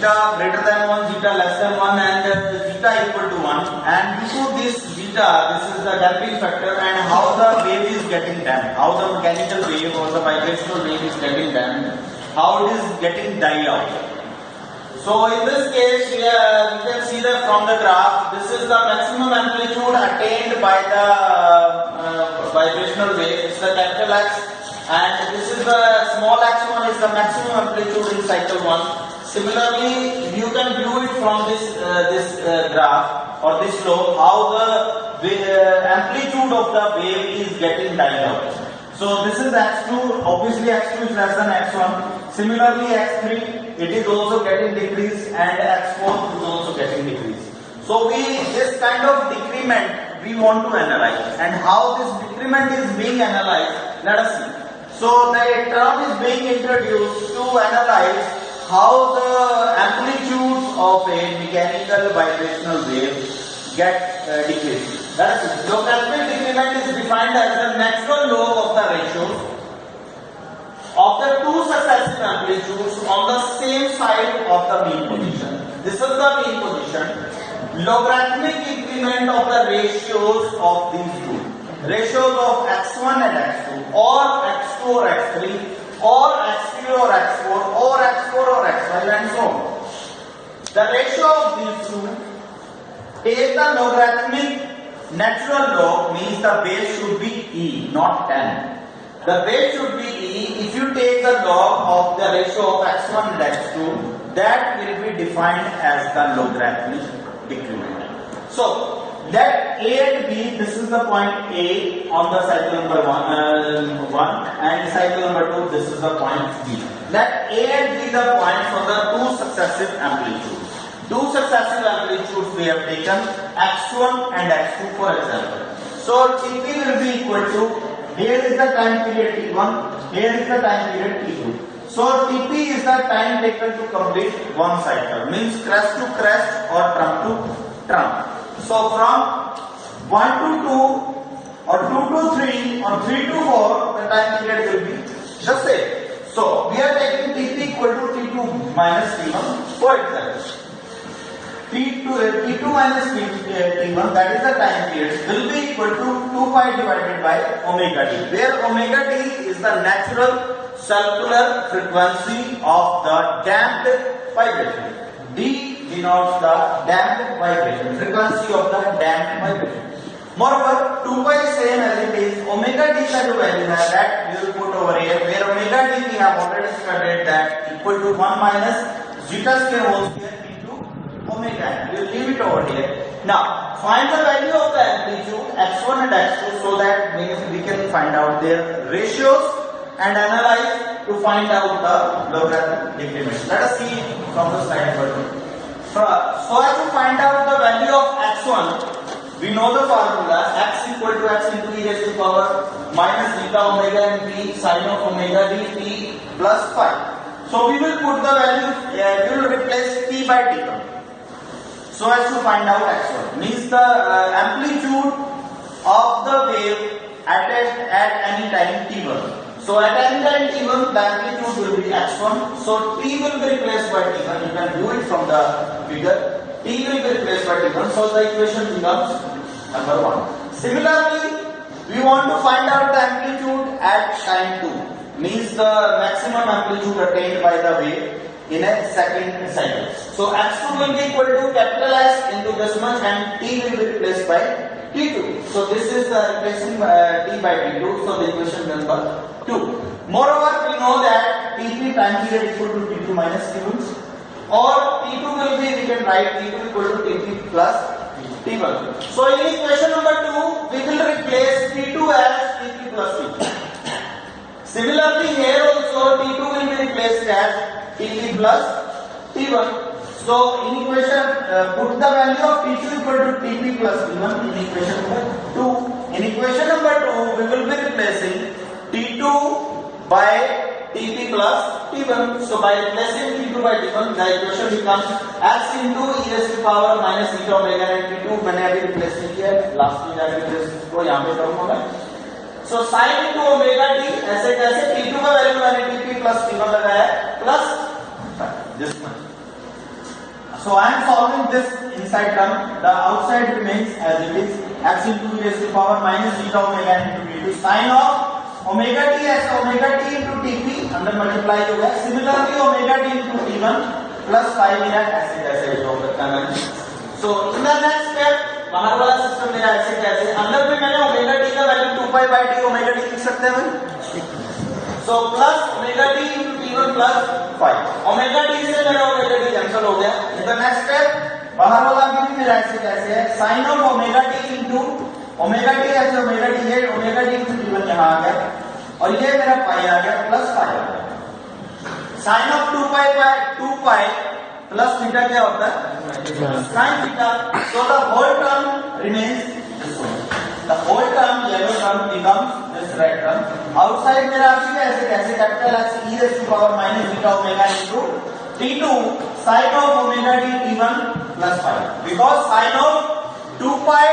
zeta greater than 1, zeta less than 1, and zeta equal to 1. And due to this zeta, this is the damping factor, and how the wave is getting damped, how the mechanical wave or the vibrational wave is getting damped, how it is getting died out. So in this case, we can see that from the graph, this is the maximum amplitude attained by the vibrational wave. It's the capital X, and this is the small x1 is the maximum amplitude in cycle 1. Similarly, you can view it from this graph or this slope, how the amplitude of the wave is getting died out. So this is x2, obviously x2 is less than x1. Similarly, x3, it is also getting decreased, and x4 is also getting decreased. So this kind of decrement we want to analyze, and how this decrement is being analyzed, let us see. So the term is being introduced to analyze how the amplitudes of a mechanical vibrational wave get decreased. That is, logarithmic decrement is defined as the natural log of the ratio of the two successive amplitudes on the same side of the mean position. This is the mean position. Logarithmic increment of the ratios of these two. Ratios of x1 and x2, or x2 or x3, or x3 or x4, or x4 or x5, and so on. The ratio of these two, take the logarithmic natural log, means the base should be e, not 10. The base should be e. If you take the log of the ratio of x1 and x2, that will be defined as the logarithmic decrement. So let A and B, this is the point A on the cycle number 1, and cycle number 2, this is the point B. Let A and B the points for the two successive amplitudes. Two successive amplitudes we have taken, x1 and x2 for example. So Tp will be equal to, here is the time period T1, here is the time period T2. So Tp is the time taken to complete one cycle, means crest to crest or trunk to trunk. So from 1 to 2 or 2 to 3 or 3 to 4, the time period will be the same. So we are taking Tp equal to T2 minus T1 for example. T2 minus T1, that is the time period, will be equal to 2 pi divided by omega d, where omega d is the natural circular frequency of the damped vibration. D denotes the damped vibration, frequency of the damped vibration. Moreover, 2 pi is same as it is, omega d का जो value है that we will put over here, where omega d we have already studied that equal to 1 minus zeta square whole square omega. We will leave it over here. Now find the value of the amplitude x1 and x2 so that we can find out their ratios and analyze to find out the logarithmic decrement. Let us see from the slide number 2. So as to find out the value of x1, we know the formula x equal to x into e raised to power minus zeta omega and b sine of omega d t plus phi. So we will put the value, we will replace t by t1. So as to find out x1, means the amplitude of the wave at any time t1. So at any time t1, the amplitude will be x1. So t will be replaced by t1. You can do it from the figure. T will be replaced by t1. So the equation becomes number 1. Similarly, we want to find out the amplitude at time 2, means the maximum amplitude attained by the wave in a second cycle. So x2 will be equal to capital S into this much, and t will be replaced by t2. So this is the replacing t by t2. So the equation number 2. Moreover, we know that Tp time period equal to T2 minus T1, or T2 will be, we can write T2 equal to Tp plus T1. So in equation number 2, we will replace T2 as Tp plus T2. Similarly, here also T2 will be replaced as Tp plus T1. So in equation, put the value of T2 equal to Tp plus T1 in equation number 2. In equation number 2, we will be replacing T2 by Tp plus T1. So by replacing T2 by T1, the equation becomes x into e raised to power minus zeta omega and T2 मैंने अभी replace नहीं किया, last में जाके replace को यहाँ पे करूँगा मैं. So sin into omega t, ऐसे कैसे T2 का वैल्यू मैंने Tp plus T1 लगाया plus this much. So I am solving this inside term. The outside remains as it is. X into e raised to power minus zeta omega into t2 sin of omega t as omega t into tp अंदर multiply हो गया. Similarly omega t into t1 plus 5 मेरा ऐसे कैसे हो सकता है. So in the next step बाहर वाला सिस्टम मेरा ऐसे कैसे अंदर में मैंने ओमेगा टी का value 2 pi bye T omega T लिख सकते हैं. So plus omega T into t1 plus 5 omega T से मेरा ओमेगा टी कैंसिल हो गया. इन द नेक्स्ट स्टेप बाहर वाला भी मेरा ऐसे कैसे है sin of omega T into omega T ऐसे ओमेगा टी है ओमेगा टी इनटू t1 यहां आ गया और ये मेरा पाई आ गया प्लस 5 आ गया. sin of 2 pi by 2 pi plus theta क्या होता है sin theta. So the whole term remains this one. The whole term yellow term becomes this red term. Outside मेरा आपकी ऐसे कैसे capital X e raised to power minus beta omega into t2 sin of omega t t1 plus 5 because sin of 2 pi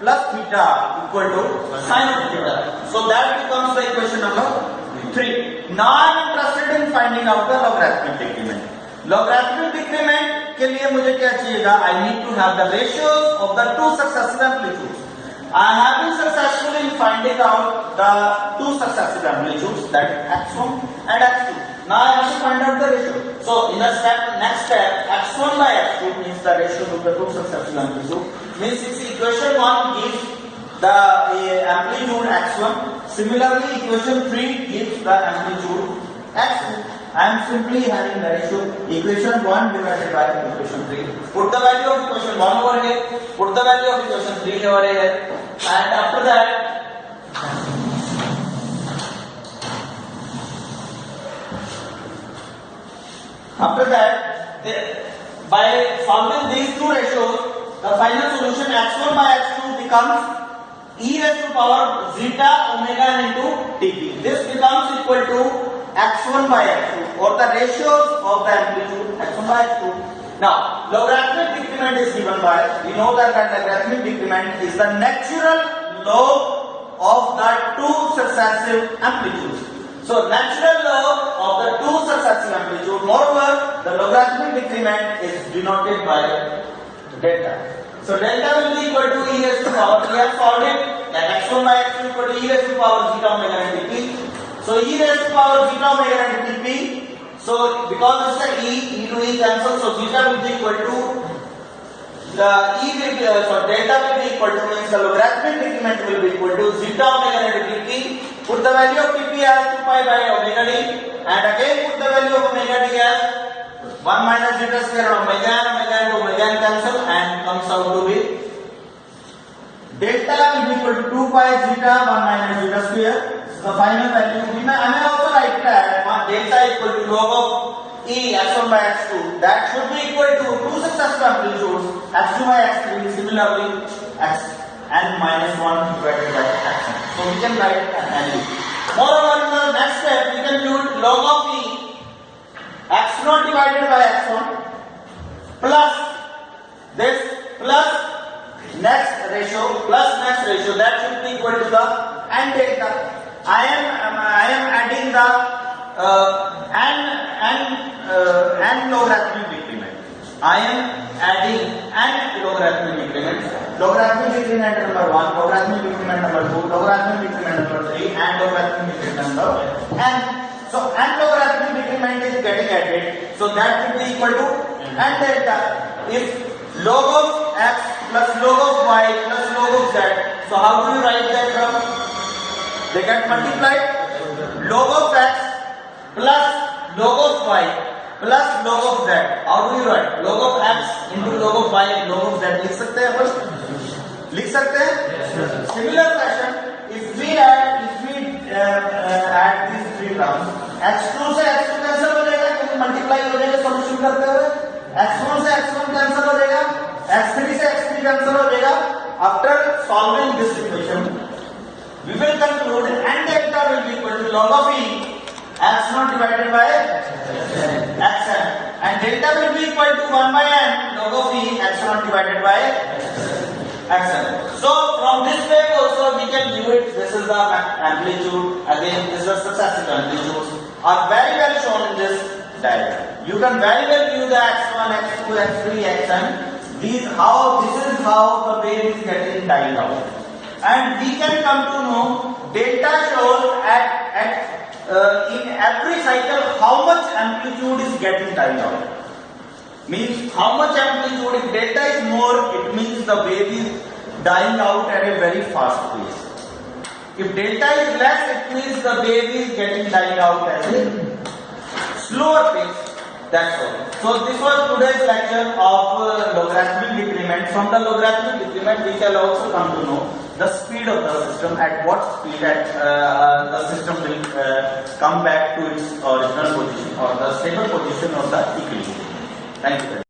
plus theta equal to sin of theta. So that becomes the equation number 3. Now I am interested in finding out the logarithmic decrement. Logarithmic decrement के लिए मुझे क्या चाहिएगा? I need to have the ratios of the two successive amplitudes. I have been successful in finding out the two successive amplitudes, that is x1 and x2. Now I have to find out the ratio. So in the next step, x1 by x2 means the ratio of the two successive amplitudes. Means if equation 1 gives the amplitude x1, similarly equation 3 gives the amplitude x2. I am simply having the ratio equation 1 divided by equation 3. Put the value of equation 1 over here. Put the value of equation 3 over here. And after that, by solving these two ratios, the final solution x1 by x2 becomes e raised to power zeta omega into tp. This becomes equal to x1 by x2 or the ratios of the amplitude x1 by x2. Now logarithmic decrement is given by, we know that logarithmic decrement is the natural log of the two successive amplitudes. So natural log of the two successive amplitude. Moreover, the logarithmic decrement is denoted by delta. So delta will be equal to e raised to power, we have solved it, that x1 by x2 equal to e raised to power zeta omega into t. So e raised to power zeta omega into tp. So because it's a e to e cancel, so zeta will be equal to the so delta will be equal to, means the logarithmic decrement will be equal to zeta omega into tp. Put the value of tp as 2 pi by omega d, and again put the value of omega d as 1 minus zeta square omega and omega cancel and comes out to be delta will be equal to 2 pi zeta 1 minus zeta square. The final value I may also write that delta equal to log of e x1 by x2, that should be equal to two successive amplitudes x2 by x3, similarly x n minus 1 divided by xn. So we can write n. Moreover, in the next step we can use log of e x0 divided by x1 plus this plus next ratio that should be equal to the n delta. I am adding the n logarithmic decrement. I am adding n logarithmic decrement. Logarithmic decrement number 1, logarithmic decrement number 2, logarithmic decrement number 3, and logarithmic decrement number n. So n logarithmic decrement is getting added. So that will be equal to n delta. If log of x plus log of y plus log of z. So how do you write that term? They get multiplied. Log of x plus log of y plus log of z. How do you write? Log of x into log of y log of z लिख सकते हैं अपन? लिख सकते हैं? Similar fashion, if we add these three terms, x2 से x2 cancel हो जाएगा क्योंकि मल्टीप्लाई हो जाएगा सॉल्यूशन करते हुए. x1 से x1 कैंसिल हो जाएगा, x3 से x3 कैंसिल हो जाएगा. After solving this equation, we will conclude n delta will be equal to log of e x0 divided by xn, and delta will be equal to 1 by n log of e x0 divided by xn. So from this way also we can view it. This is the amplitude, again this is the successive amplitudes are very well shown in this diagram. You can very well view the x1, x2, x3, xn. This is how the wave is getting dialed out. And we can come to know delta shows in every cycle how much amplitude is getting dialed out. Means how much amplitude, if delta is more, it means the wave is dying out at a very fast pace. If delta is less, it means the wave is getting died out at a slower pace. That's all. So this was today's lecture of logarithmic decrement. From the logarithmic decrement, we shall also come to know the speed of the system, at what speed the system will come back to its original position or the stable position of the equilibrium. Thank you.